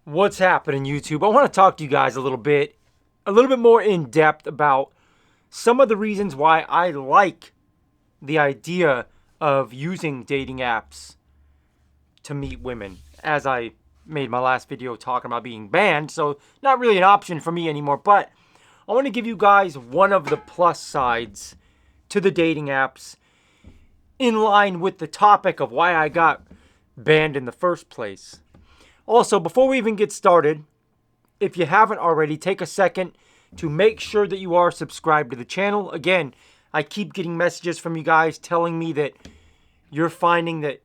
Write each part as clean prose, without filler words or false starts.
What's happening, YouTube? I want to talk to you guys a little bit more in depth about some of the reasons why I like the idea of using dating apps to meet women. As I made my last video talking about being banned, so not really an option for me anymore, but I want to give you guys one of the plus sides to the dating apps in line with the topic of why I got banned in the first place. Also, before we even get started, if you haven't already, take a second to make sure that you are subscribed to the channel. Again, I keep getting messages from you guys telling me that you're finding that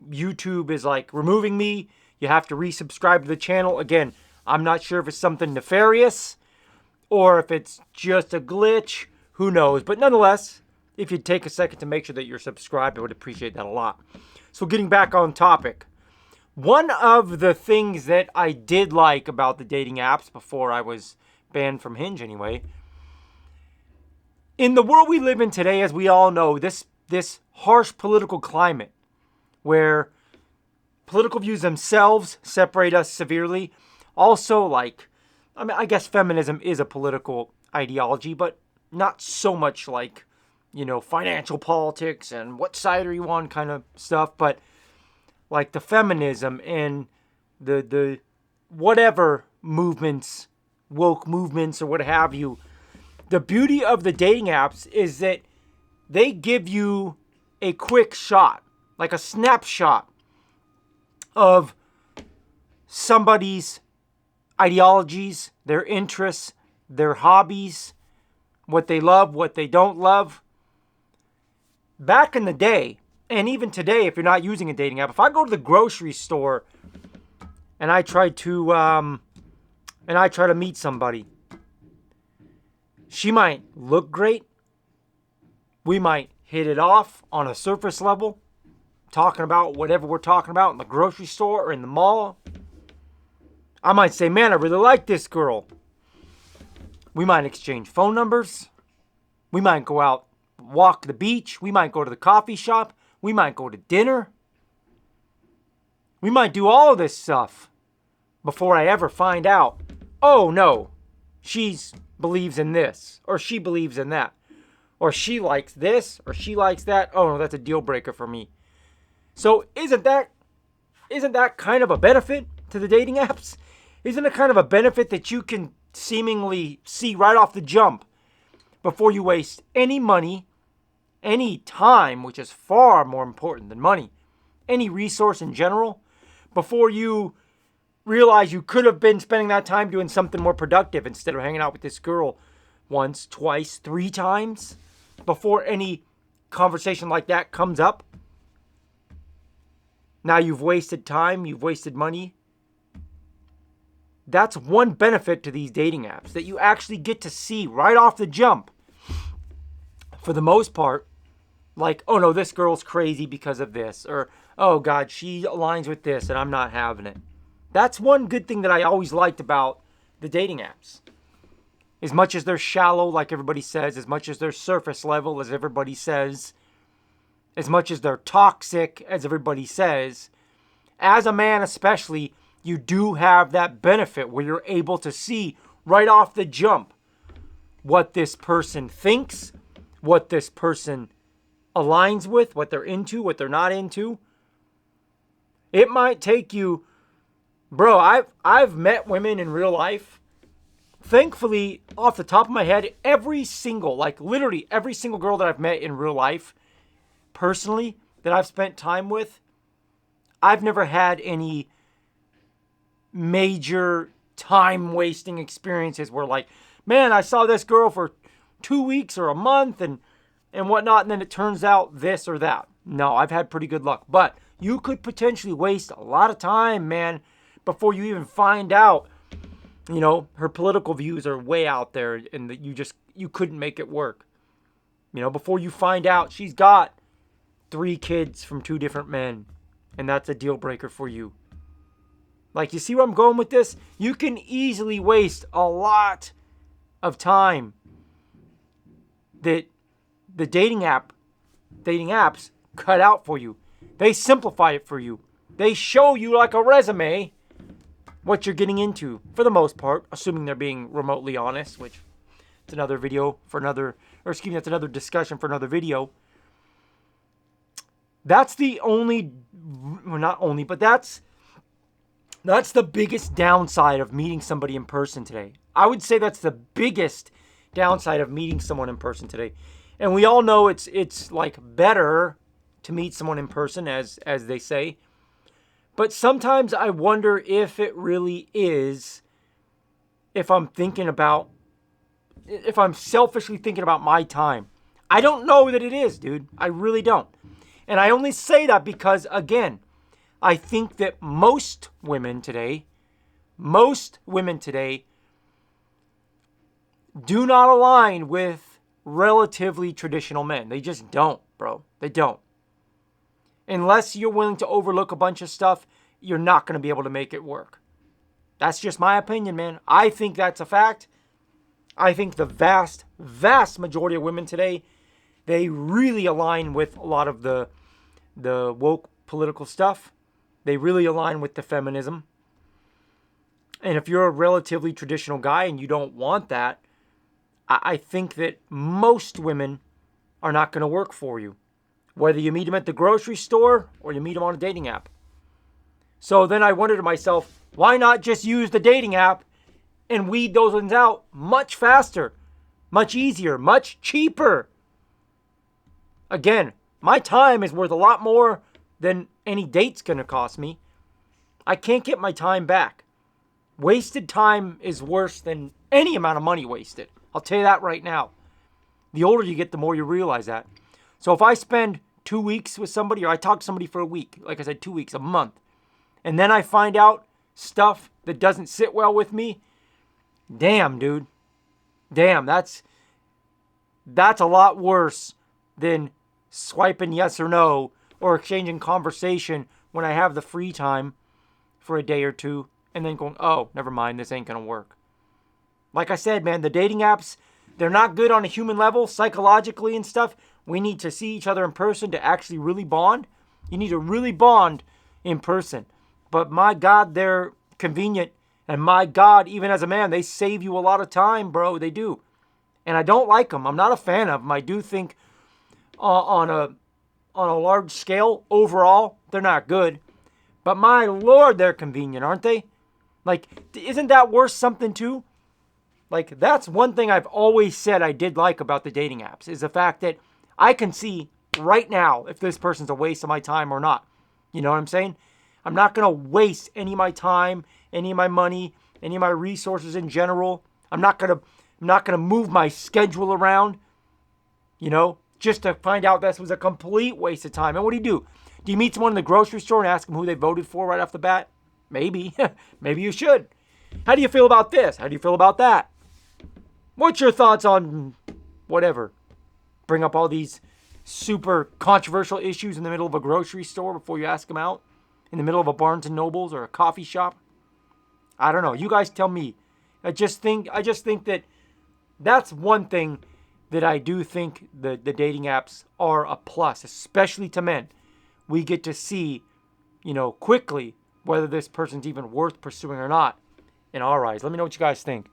YouTube is like removing me. You have to resubscribe to the channel. Again, I'm not sure if it's something nefarious or if it's just a glitch. Who knows? But nonetheless, if you'd take a second to make sure that you're subscribed, I would appreciate that a lot. So getting back on topic. One of the things that I did like about the dating apps before I was banned from Hinge anyway, in the world we live in today, as we all know, this harsh political climate where political views themselves separate us severely. Also, I guess feminism is a political ideology, but not so much like, financial politics and what side are you on kind of stuff, but like the feminism and the whatever movements, woke movements or what have you. The beauty of the dating apps is that they give you a quick shot, like a snapshot of somebody's ideologies, their interests, their hobbies, what they love, what they don't love. Back in the day, and even today, if you're not using a dating app, if I go to the grocery store and I try to meet somebody, she might look great. We might hit it off on a surface level, talking about whatever we're talking about in the grocery store or in the mall. I might say, man, I really like this girl. We might exchange phone numbers. We might go out, walk the beach. We might go to the coffee shop. We might go to dinner. We might do all of this stuff before I ever find out, oh no, she believes in this, or she believes in that, or she likes this, or she likes that. Oh no, that's a deal breaker for me. So isn't that kind of a benefit to the dating apps? Isn't it kind of a benefit that you can seemingly see right off the jump before you waste any money, any time, which is far more important than money, any resource in general, before you realize you could have been spending that time doing something more productive instead of hanging out with this girl once, twice, 3 times before any conversation like that comes up? Now you've wasted time, you've wasted money. That's one benefit to these dating apps, that you actually get to see right off the jump, for the most part, like, oh no, this girl's crazy because of this, or oh God, she aligns with this and I'm not having it. That's one good thing that I always liked about the dating apps. As much as they're shallow, like everybody says, as much as they're surface level, as everybody says, as much as they're toxic, as everybody says, as a man especially, you do have that benefit where you're able to see right off the jump what this person thinks, what this person aligns with, what they're into, what they're not into. It might take you, bro, I've met women in real life. Thankfully, off the top of my head, literally every single girl that I've met in real life, personally, that I've spent time with, I've never had any major time wasting experiences where, like, man, I saw this girl for 2 weeks or a month and whatnot, and then it turns out this or that. No, I've had pretty good luck. But you could potentially waste a lot of time, man, before you even find out, her political views are way out there and that you couldn't make it work. Before you find out she's got 3 kids from 2 different men, and that's a deal breaker for you. Like, you see where I'm going with this? You can easily waste a lot of time that the dating apps cut out for you. They simplify it for you. They show you like a resume what you're getting into, for the most part, assuming they're being remotely honest, which it's another video for another, or excuse me, that's another discussion for another video. That's the only, well, not only, but that's the biggest downside of meeting somebody in person today. I would say that's the biggest downside of meeting someone in person today. And we all know it's like better to meet someone in person, as they say. But sometimes I wonder if it really is, if I'm selfishly thinking about my time. I don't know that it is, dude. I really don't. And I only say that because, again, I think that most women today do not align with relatively traditional men. They just don't, bro. They don't. Unless you're willing to overlook a bunch of stuff, you're not going to be able to make it work. That's just my opinion, man. I think that's a fact. I think the vast, vast majority of women today, they really align with a lot of the woke political stuff. They really align with the feminism. And if you're a relatively traditional guy and you don't want that, I think that most women are not going to work for you. Whether you meet them at the grocery store or you meet them on a dating app. So then I wondered to myself, why not just use the dating app and weed those ones out much faster, much easier, much cheaper? Again, my time is worth a lot more than any date's going to cost me. I can't get my time back. Wasted time is worse than any amount of money wasted. I'll tell you that right now. The older you get, the more you realize that. So if I spend 2 weeks with somebody, or I talk to somebody for a week, like I said, 2 weeks, a month, and then I find out stuff that doesn't sit well with me, damn, dude. Damn, that's a lot worse than swiping yes or no or exchanging conversation when I have the free time for a day or two and then going, oh, never mind, this ain't going to work. Like I said, man, the dating apps, they're not good on a human level, psychologically and stuff. We need to see each other in person to actually really bond. You need to really bond in person. But my God, they're convenient. And my God, even as a man, they save you a lot of time, bro. They do. And I don't like them. I'm not a fan of them. I do think on a large scale, overall, they're not good. But my Lord, they're convenient, aren't they? Like, isn't that worth something too? Like, that's one thing I've always said I did like about the dating apps, is the fact that I can see right now if this person's a waste of my time or not. You know what I'm saying? I'm not going to waste any of my time, any of my money, any of my resources in general. I'm not going to move my schedule around, just to find out this was a complete waste of time. And what do? Do you meet someone in the grocery store and ask them who they voted for right off the bat? Maybe. Maybe you should. How do you feel about this? How do you feel about that? What's your thoughts on whatever? Bring up all these super controversial issues in the middle of a grocery store before you ask them out? In the middle of a Barnes and Nobles or a coffee shop? I don't know. You guys tell me. I just think that that's one thing that I do think the dating apps are a plus, especially to men. We get to see, quickly whether this person's even worth pursuing or not in our eyes. Let me know what you guys think.